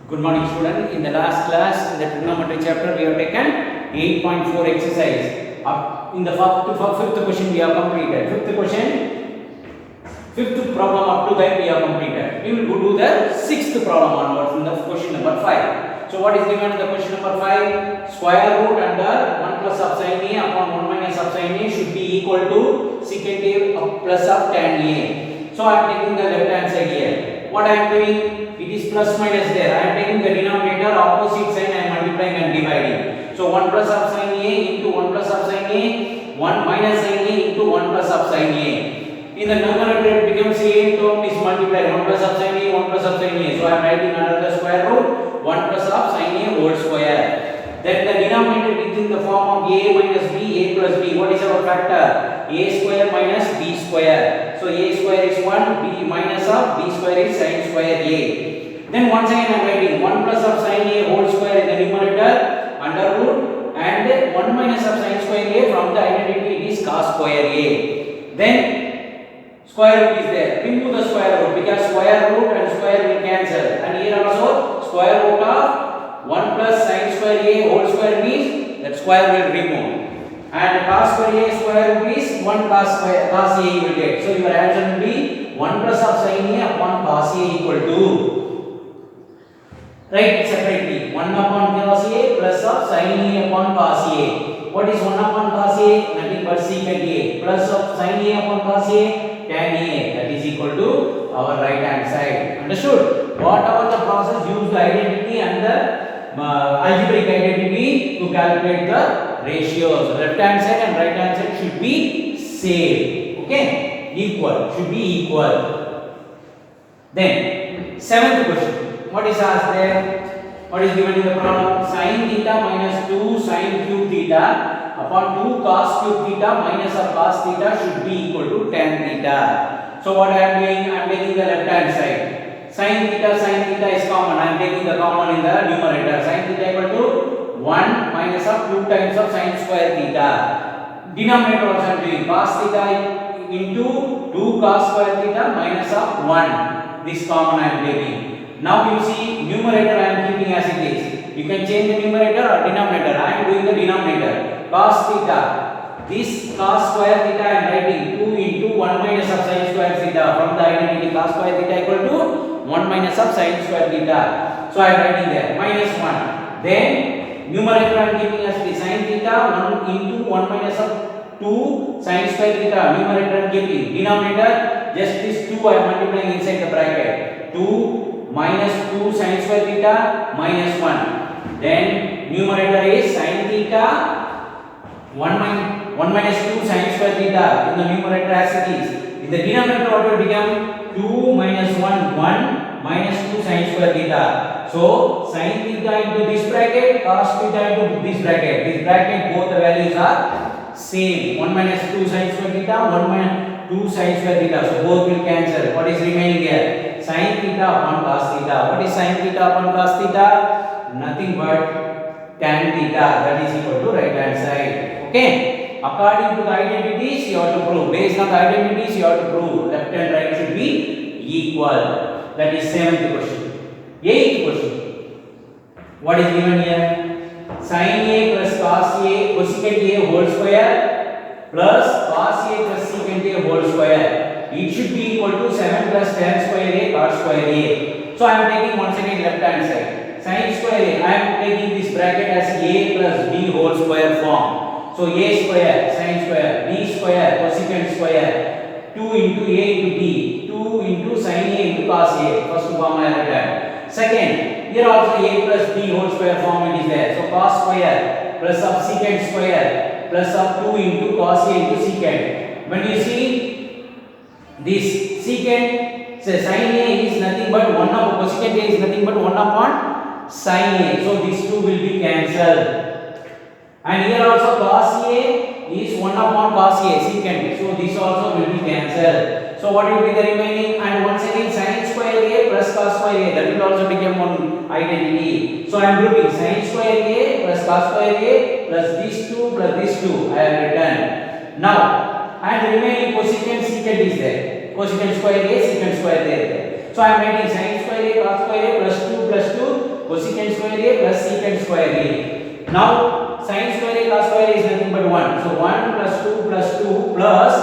Good morning, student. In the last class, in the trigonometry chapter, we have taken 8.4 exercise. In the fifth question, we have completed. Fifth problem up to that we have completed. We will go to the sixth problem onwards in the question number 5. So, what is given in the question number 5? Square root under 1 plus of sin A upon 1 minus of sin A should be equal to secant A plus of tan A. So, I am taking the left hand side here. What I am doing? It is plus minus there. I am taking the denominator, opposite sign I am multiplying and dividing. So 1 plus of sin A into 1 plus of sin A, 1 minus sin A into 1 plus of sin A. In the numerator it becomes A term is multiplied, 1 plus of sin A, 1 plus of sin A. So I am writing under the square root 1 plus of sin A whole square. Then the denominator is in the form of A minus B, A plus B. What is our factor? A square minus B square. So A square is 1, B minus of B square is sin square A. Then once again I am writing 1 plus of sin A whole square in the numerator under root and 1 minus of sin square A from the identity it is cos square A. Then square root is there. Remove the square root because square root and square will cancel. And here also square root of 1 plus sin square A whole square means that square will remove. And cos square A square root is 1 cos A you will get. So your answer will be 1 plus of sin A upon cos A equal to. Write it separately. 1 upon cos A plus of sin A upon cos A. What is 1 upon cos A? Nothing but secant A. Plus of sin A upon cos A, tan A. That is equal to our right hand side. Understood? Whatever the process, use the identity and the algebraic identity to calculate the ratios. Left hand side and right hand side should be same. Okay? Equal. Should be equal. Then, seventh question. What is asked there? What is given in the problem? Sin theta minus 2 sin cube theta upon 2 cos cube theta minus of cos theta should be equal to tan theta. So what I am doing? I am taking the left hand side. Sin theta is common. I am taking the common in the numerator. Sin theta equal to 1 minus of 2 times of sin square theta. Denominator also I am doing cos theta into 2 cos square theta minus of 1. This common I am taking. Now you see numerator I am keeping as it is. You can change the numerator or denominator. I am doing the denominator. Cos theta. This cos square theta I am writing 2 into 1 minus of sin square theta. From the identity cos square theta equal to 1 minus of sin square theta. So I am writing there minus 1. Then numerator I am keeping as it is sin theta 1 into 1 minus of 2 sin square theta. Numerator I am keeping. Denominator just this 2 I am multiplying inside the bracket. 2 minus 2 sin square theta minus 1. Then numerator is sin theta 1 minus 2 sin square theta in the numerator as it is. In the denominator what will become 2 minus 1 minus 2 sin square theta. So sin theta into this bracket, cos theta into this bracket. This bracket both the values are same. 1 minus 2 sin square theta, 1 minus 2 sin square theta. So both will cancel. What is remaining here? Sin theta upon cos theta. What is sin theta upon cos theta? Nothing but tan theta. That is equal to right hand side. Okay. According to the identities, you have to prove. Based on the identities, you have to prove. Left and right should be equal. That is 7th question. 8th question. What is given here? Sin A plus cos A cosecant A whole square plus cos A plus secant A whole square. It should be equal to 7 plus tan square A cos square A. So I am taking once again left hand side. Sin square A, I am taking this bracket as A plus B whole square form. So A square sin square, B square cosecant square, 2 into A into B, 2 into sin A into cos A. First form I have written. Second, here also A plus B whole square form it is there. So cos square plus of secant square plus of 2 into cos A into secant. When you see this secant, say sin A is nothing but 1 upon cosecant A is nothing but 1 upon sin A. So these two will be cancelled. And here also cos A is 1 upon cos A secant. So this also will be cancelled. So what will be the remaining? And once again sin square A plus cos square A, that will also become one identity. So I am grouping sin square A plus cos square A plus these two plus these two I have written. Now and remaining cosecant secant is there. Cosecant square A, secant square there. So I am writing sin square A cos square A plus 2 cosecant square A plus secant square A. Now sin square A cos square A is nothing but 1. So 1 plus 2 plus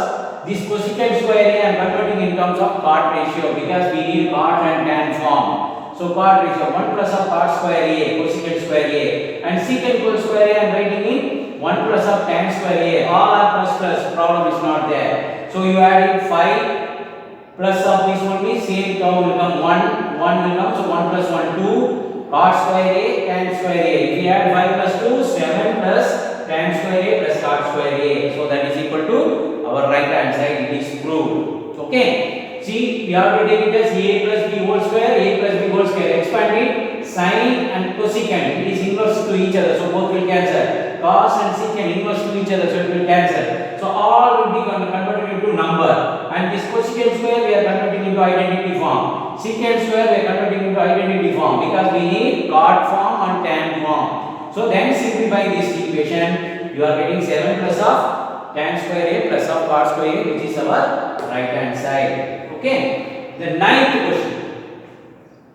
this cosecant square A I am converting in terms of cot ratio because we need cot and tan form. So cot ratio 1 plus of cot square A, cosecant square A, and secant square A I am writing in 1 plus of tan square A. All are plus, problem is not there. So you add in 5 plus of this only, same term will come 1 will come, so 1 plus 1 2 cot square A, tan square A. If we add 5 plus 2, 7 plus tan square A plus cot square A. So that is equal to our right hand side. It is proved. Okay. See, we have to take it as A plus B whole square, A plus B whole square. Expand it, sin and cosecant. It is inverse to each other, so both will cancel. Cos and secant inverse to each other, so it will cancel. So all will be converted into number. And this cosecant square we are converting into identity form. Secant square we are converting into identity form because we need cot form and tan form. So then simplify this equation. You are getting 7 plus of tan square A plus of cot square A, which is our right hand side. Okay. The ninth question.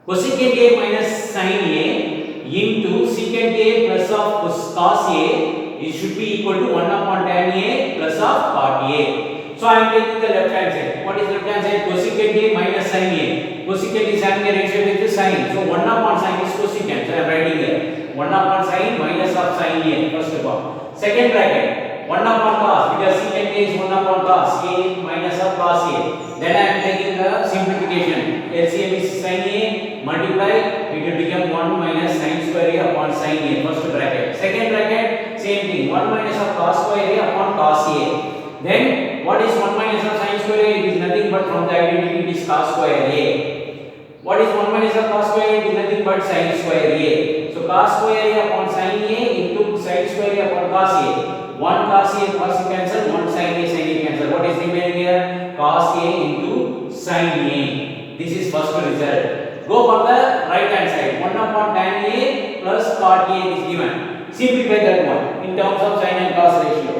Cosecant A minus sin A into secant A plus of cos A, it should be equal to 1 upon tan A plus of cot A. So I am taking the left hand side. What is left hand side? Cosecant A minus sin A. Cosecant is having a ratio with the sin. So 1 upon sin is cosecant. So I am writing here 1 upon sin minus of sin A. First of all. Second bracket 1 upon cos, because secant A is 1 upon cos A minus of cos A. Then I am taking the simplification. LCM is sin A, multiply, it will become 1 minus sin square A upon sin A. First bracket. Second bracket, same thing. 1 minus of cos square A upon cos A. Then what is 1 minus of sin square A? It is nothing but from the identity it is cos square A. What is 1 minus of cos square A? It is nothing but sin square A. So cos square A upon sin A into sin square A upon cos A. 1 cos A cos A cancel, 1 sin A sin A cancel. What is remaining here? Cos A into sin A. This is first result. Go for the right hand side. 1 upon tan A plus cot A is given. Simplify that one in terms of sin and cos ratio.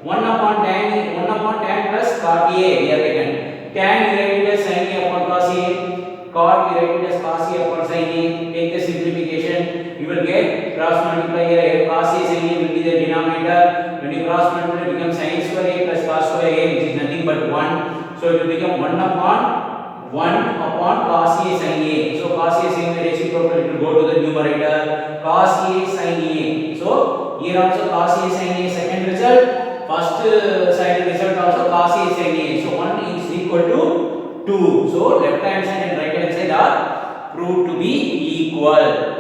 1 upon tan plus cot A we are taken. Tan we write it as sin A upon cos A. Cot we write it as cos A upon sin A. Take the simplification. You will get cross multiply here. Cos A sin A will be the denominator. When you cross multiply, it becomes sin square A plus cos square A, which is nothing but 1. So it will become 1 upon cos A sin A. So cos A sin A reciprocal, it will go to the numerator. Cos A sin A. So here also cos A sin A second result. First side result also cos A sin A. So 1 is equal to 2. So left hand side and right hand side are proved to be equal.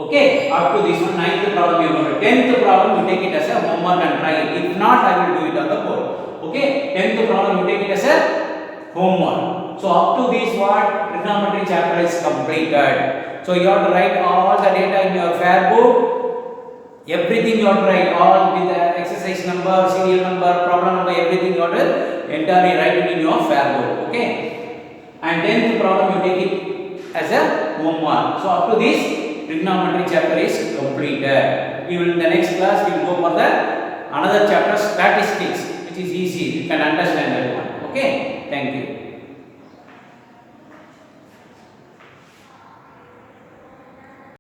Okay, up to this one, 9th problem you know. 10th problem you take it as a homework and try it. If not, I will do it on the board. Okay, 10th problem you take it as a homework. So up to this what trigonometry chapter is completed. So you have to write all the data in your fair book. Everything you have to write, all with the exercise number, serial number, problem number, everything you have to entirely write it in your fair book. Okay, and 10th problem you take it as a homework. So up to this trigonometry chapter is completed. We will in the next class we will go for the another chapter, statistics, which is easy. You can understand that one. Okay, thank you.